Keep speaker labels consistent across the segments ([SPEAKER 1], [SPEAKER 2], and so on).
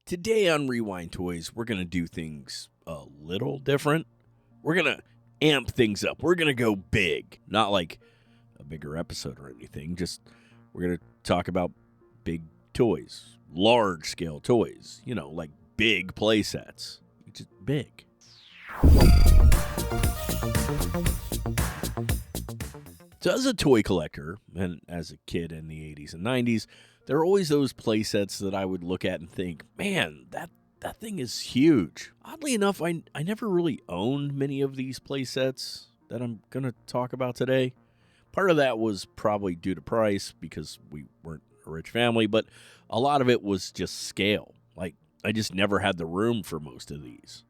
[SPEAKER 1] Today on Rewind Toys, we're going to do things a little different. We're going to amp things up. We're going to go big. Not like a bigger episode or anything. Just we're going to talk about big toys. Large-scale toys. You know, like big play sets. Just big. So as a toy collector, and as a kid in the 80s and 90s, there are always those play sets that I would look at and think, man, that thing is huge. Oddly enough, I never really owned many of these play sets that I'm going to talk about today. Part of that was probably due to price because we weren't a rich family, but a lot of it was just scale. Like, I just never had the room for most of these.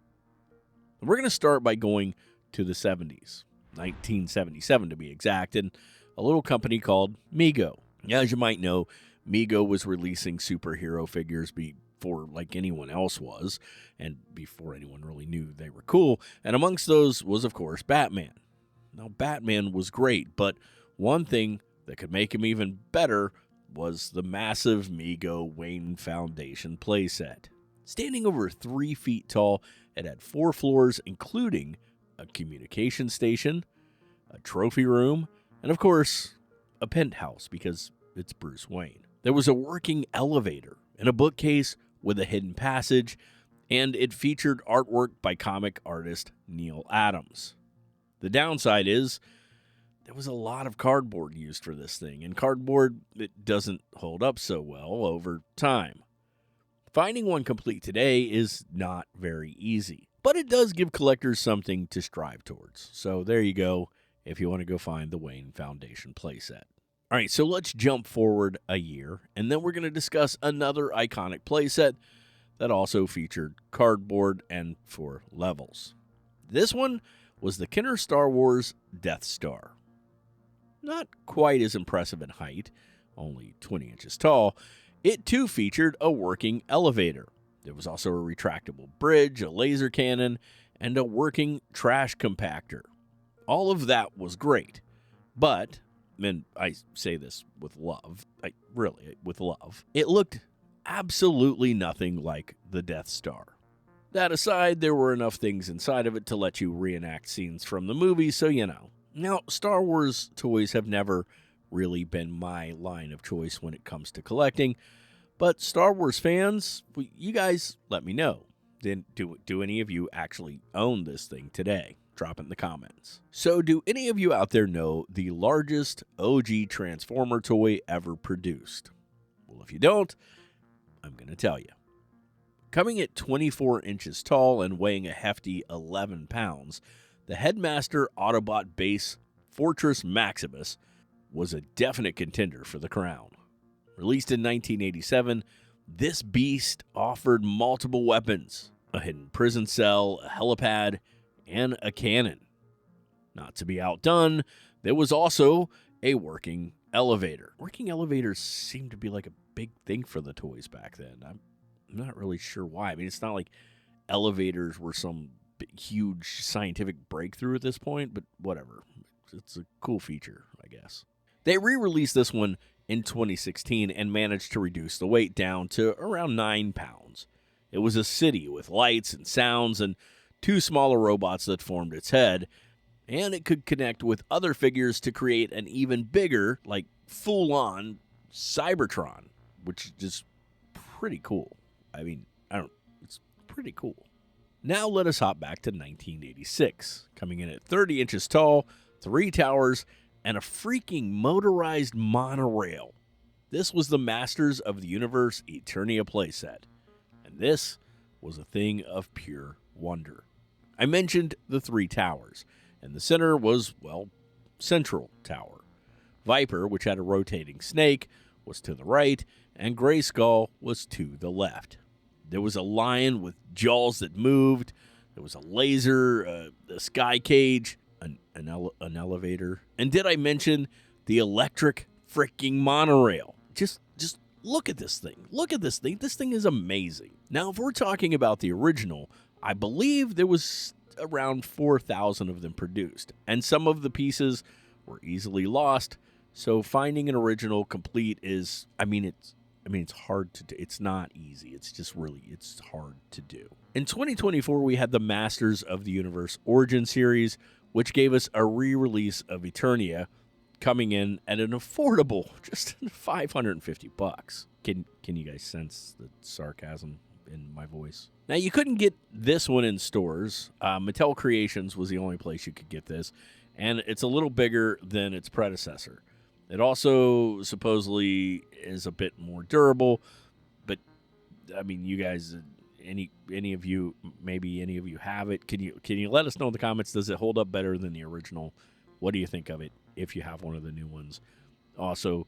[SPEAKER 1] We're going to start by going to the 70s, 1977 to be exact, and a little company called Mego. Now, as you might know, Mego was releasing superhero figures before like anyone else was, and before anyone really knew they were cool, and amongst those was, of course, Batman. Now, Batman was great, but one thing that could make him even better was the massive Mego Wayne Foundation playset. Standing over 3 feet tall, it had 4 floors, including a communication station, a trophy room, and of course, a penthouse because it's Bruce Wayne. There was a working elevator and a bookcase with a hidden passage, and it featured artwork by comic artist Neil Adams. The downside is there was a lot of cardboard used for this thing, and cardboard, it doesn't hold up so well over time. Finding one complete today is not very easy, but it does give collectors something to strive towards. So there you go if you want to go find the Wayne Foundation playset. All right, so let's jump forward a year, and then we're going to discuss another iconic playset that also featured cardboard and 4 levels. This one was the Kenner Star Wars Death Star. Not quite as impressive in height, only 20 inches tall. It too featured a working elevator. There was also a retractable bridge, a laser cannon, and a working trash compactor. All of that was great, but, and I say this with love, with love, it looked absolutely nothing like the Death Star. That aside, there were enough things inside of it to let you reenact scenes from the movie, so you know. Now, Star Wars toys have never really been my line of choice when it comes to collecting, but Star Wars fans, you guys let me know. Then do any of you actually own this thing today? Drop it in the comments. So do any of you out there know the largest OG Transformer toy ever produced? Well, if you don't, I'm going to tell you. Coming at 24 inches tall and weighing a hefty 11 pounds, the Headmaster Autobot base Fortress Maximus was a definite contender for the crown. Released in 1987, this beast offered multiple weapons, a hidden prison cell, a helipad, and a cannon. Not to be outdone, there was also a working elevator. Working elevators seemed to be like a big thing for the toys back then. I'm not really sure why. I mean, it's not like elevators were some huge scientific breakthrough at this point, but whatever. It's a cool feature, I guess. They re-released this one in 2016 and managed to reduce the weight down to around 9 pounds. It was a city with lights and sounds and 2 smaller robots that formed its head, and it could connect with other figures to create an even bigger, like full-on Cybertron, which is just pretty cool. I mean, it's pretty cool. Now let us hop back to 1986, coming in at 30 inches tall, 3 towers, and a freaking motorized monorail. This was the Masters of the Universe Eternia playset, and this was a thing of pure wonder. I mentioned the 3 towers, and the center was, well, Central Tower. Viper, which had a rotating snake, was to the right, and Grayskull was to the left. There was a lion with jaws that moved. There was a laser, a sky cage, an elevator. And did I mention the electric freaking monorail? Just look at this thing. Look at this thing. This thing is amazing. Now, if we're talking about the original, I believe there was around 4,000 of them produced, and some of the pieces were easily lost. So finding an original complete is, I mean, it's hard to do. It's not easy. It's just really, it's hard to do. In 2024, we had the Masters of the Universe Origin series, which gave us a re-release of Eternia, coming in at an affordable, just $550. Can you guys sense the sarcasm in my voice? Now, you couldn't get this one in stores. Mattel Creations was the only place you could get this, and it's a little bigger than its predecessor. It also supposedly is a bit more durable, but I mean, you guys, any of you, maybe any of you have it. Can you let us know in the comments? Does it hold up better than the original? What do you think of it if you have one of the new ones? Also,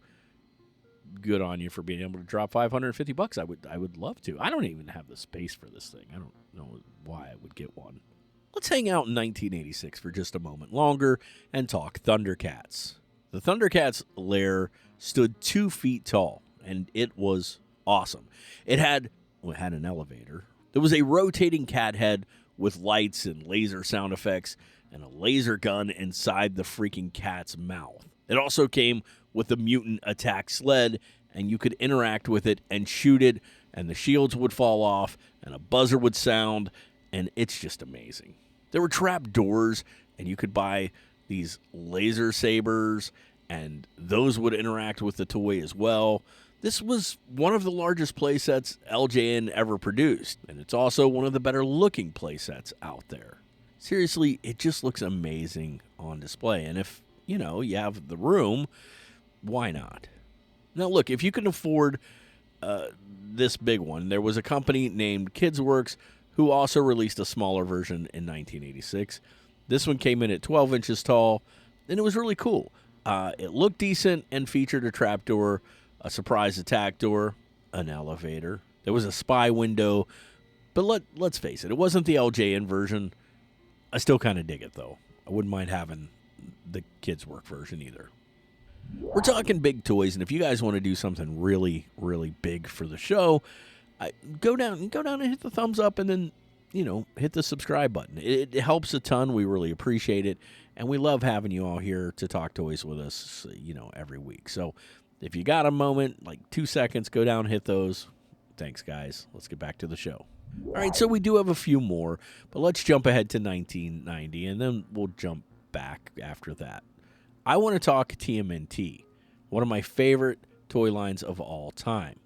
[SPEAKER 1] good on you for being able to drop $550. I would love to. I don't even have the space for this thing. I don't know why I would get one. Let's hang out in 1986 for just a moment longer and talk Thundercats. The Thundercats Lair stood 2 feet tall, and it was awesome. It had an elevator. There was a rotating cat head with lights and laser sound effects and a laser gun inside the freaking cat's mouth. It also came with a mutant attack sled, and you could interact with it and shoot it, and the shields would fall off, and a buzzer would sound, and it's just amazing. There were trap doors, and you could buy these laser sabers, and those would interact with the toy as well. This was one of the largest playsets LJN ever produced, and it's also one of the better looking playsets out there. Seriously, it just looks amazing on display, and if, you have the room, why not? Now look, if you can afford this big one, there was a company named Kidsworks who also released a smaller version in 1986. This one came in at 12 inches tall, and it was really cool. It looked decent and featured a trapdoor, a surprise attack door, an elevator. There was a spy window, but let's face it, it wasn't the LJN version. I still kind of dig it, though. I wouldn't mind having the Kidsworks version either. We're talking big toys, and if you guys want to do something really, really big for the show, go down and hit the thumbs up, and then hit the subscribe button. It helps a ton. We really appreciate it, and we love having you all here to talk toys with us, every week. So if you got a moment, like 2 seconds, go down and hit those. Thanks, guys. Let's get back to the show. All right, so we do have a few more, but let's jump ahead to 1990, and then we'll jump back after that. I want to talk TMNT, one of my favorite toy lines of all time.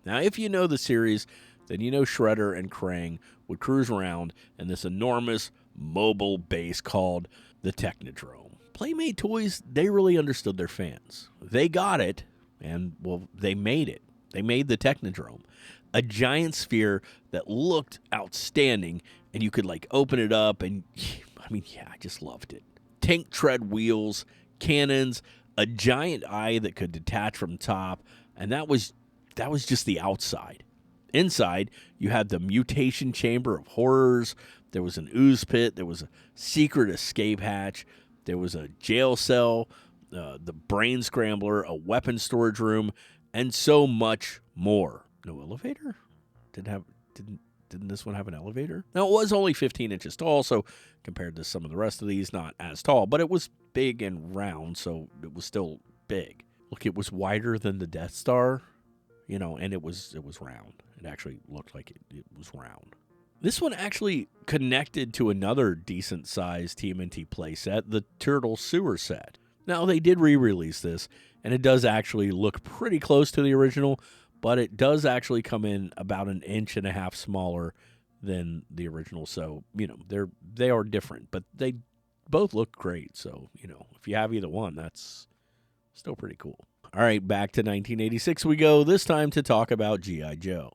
[SPEAKER 1] Now, if you know the series, then you know Shredder and Krang would cruise around in this enormous mobile base called the Technodrome. Playmate Toys, they really understood their fans. They got it, and, well, they made it. They made the Technodrome, a giant sphere that looked outstanding, and you could, open it up, and, I just loved it. Tank tread wheels, cannons, a giant eye that could detach from top, and that was just the outside. Inside, you had the mutation chamber of horrors. There was an ooze pit. There was a secret escape hatch. There was a jail cell, the brain scrambler, a weapon storage room, and so much more. No elevator? Didn't this one have an elevator? Now, it was only 15 inches tall, so compared to some of the rest of these, not as tall, but it was big and round, so it was still big. Look, it was wider than the Death Star, and it was round. It actually looked like it was round. This one actually connected to another decent-sized TMNT playset, the Turtle Sewer set. Now, they did re-release this, and it does actually look pretty close to the original, but it does actually come in about 1.5 inches smaller than the original. So, they are different, but they both look great. So, if you have either one, that's still pretty cool. All right, back to 1986 we go, this time to talk about G.I. Joe.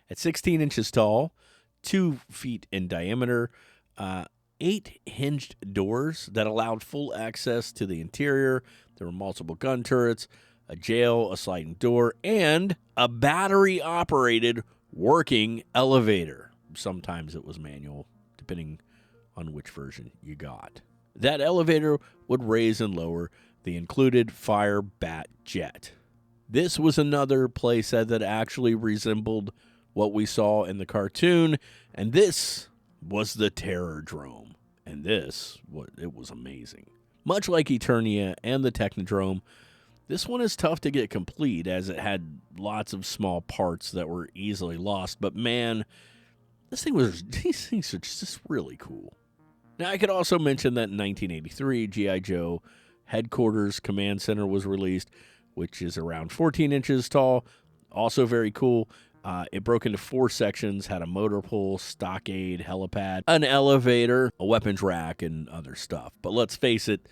[SPEAKER 1] At 16 inches tall, 2 feet in diameter, 8 hinged doors that allowed full access to the interior. There were multiple gun turrets, a jail, a sliding door, and a battery-operated working elevator. Sometimes it was manual, depending on which version you got. That elevator would raise and lower the included Fire Bat jet. This was another playset that actually resembled what we saw in the cartoon, and this was the Terror Drome, and it was amazing. Much like Eternia and the Technodrome, This one is tough to get complete as it had lots of small parts that were easily lost, but man, these things are just really cool. Now, I could also mention that in 1983, G.I. Joe Headquarters Command Center was released, which is around 14 inches tall. Also very cool. It broke into 4 sections, had a motor pool, stockade, helipad, an elevator, a weapons rack, and other stuff. But let's face it,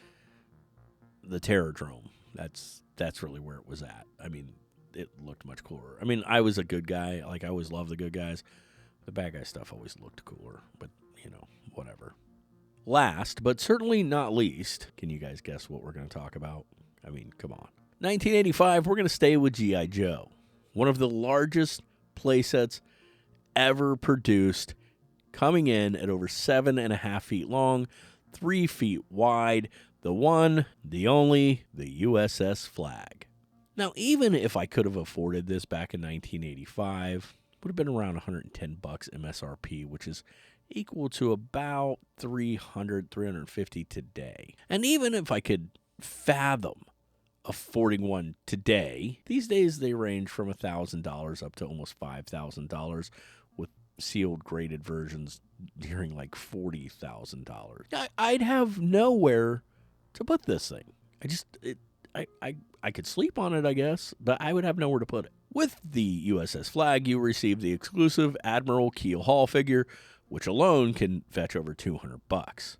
[SPEAKER 1] the Terror Drome, that's really where it was at. I mean, it looked much cooler. I mean, I was a good guy. Like, I always loved the good guys. The bad guy stuff always looked cooler, but, whatever. Last, but certainly not least, can you guys guess what we're going to talk about? I mean, come on. 1985, we're going to stay with G.I. Joe. One of the largest playsets ever produced, coming in at over 7.5 feet long, 3 feet wide, the one, the only, the USS Flagg. Now, even if I could have afforded this back in 1985, it would have been around $110 MSRP, which is equal to about $350 today. And even if I could fathom affording one today, these days they range from $1,000 up to almost $5,000, with sealed graded versions nearing like $40,000. I'd have nowhere to put this thing. I could sleep on it, I guess, but I would have nowhere to put it. With the USS Flagg, you receive the exclusive Admiral Keel Hall figure, which alone can fetch over $200.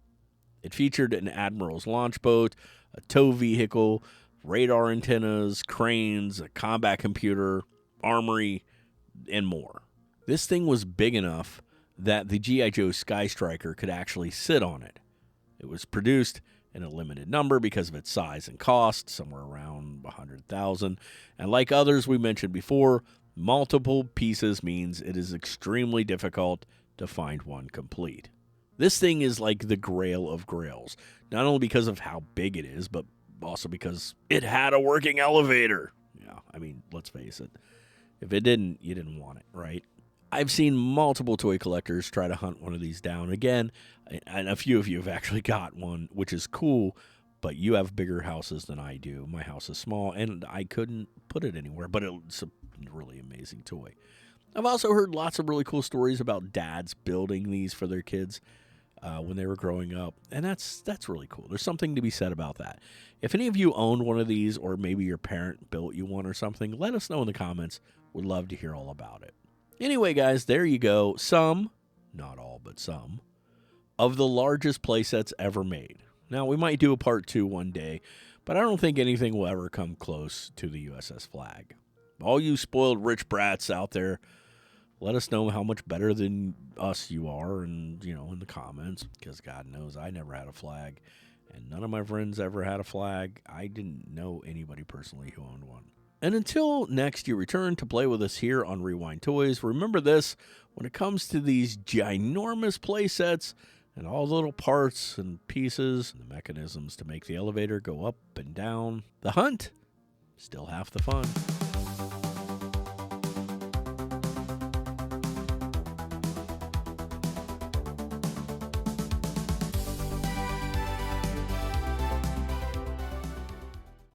[SPEAKER 1] It featured an Admiral's launch boat, a tow vehicle, radar antennas, cranes, a combat computer, armory, and more. This thing was big enough that the G.I. Joe Sky Striker could actually sit on it. It was produced in a limited number because of its size and cost, somewhere around $100,000. And like others we mentioned before, multiple pieces means it is extremely difficult to find one complete. This thing is like the grail of grails, not only because of how big it is, but also because it had a working elevator. Yeah, I mean, let's face it. If it didn't, you didn't want it, right? I've seen multiple toy collectors try to hunt one of these down again, and a few of you have actually got one, which is cool, but you have bigger houses than I do. My house is small, and I couldn't put it anywhere, but it's a really amazing toy. I've also heard lots of really cool stories about dads building these for their kids when they were growing up, and that's really cool. There's something to be said about that. If any of you own one of these, or maybe your parent built you one or something, let us know in the comments. We'd love to hear all about it. Anyway, guys, there you go. Some, not all, but some, of the largest playsets ever made. Now, we might do a part 2 one day, but I don't think anything will ever come close to the USS Flagg. All you spoiled rich brats out there, let us know how much better than us you are, and, in the comments, because God knows I never had a Flagg, and none of my friends ever had a Flagg. I didn't know anybody personally who owned one. And until next you return to play with us here on Rewind Toys, remember this: when it comes to these ginormous play sets and all the little parts and pieces and the mechanisms to make the elevator go up and down, the hunt, still half the fun.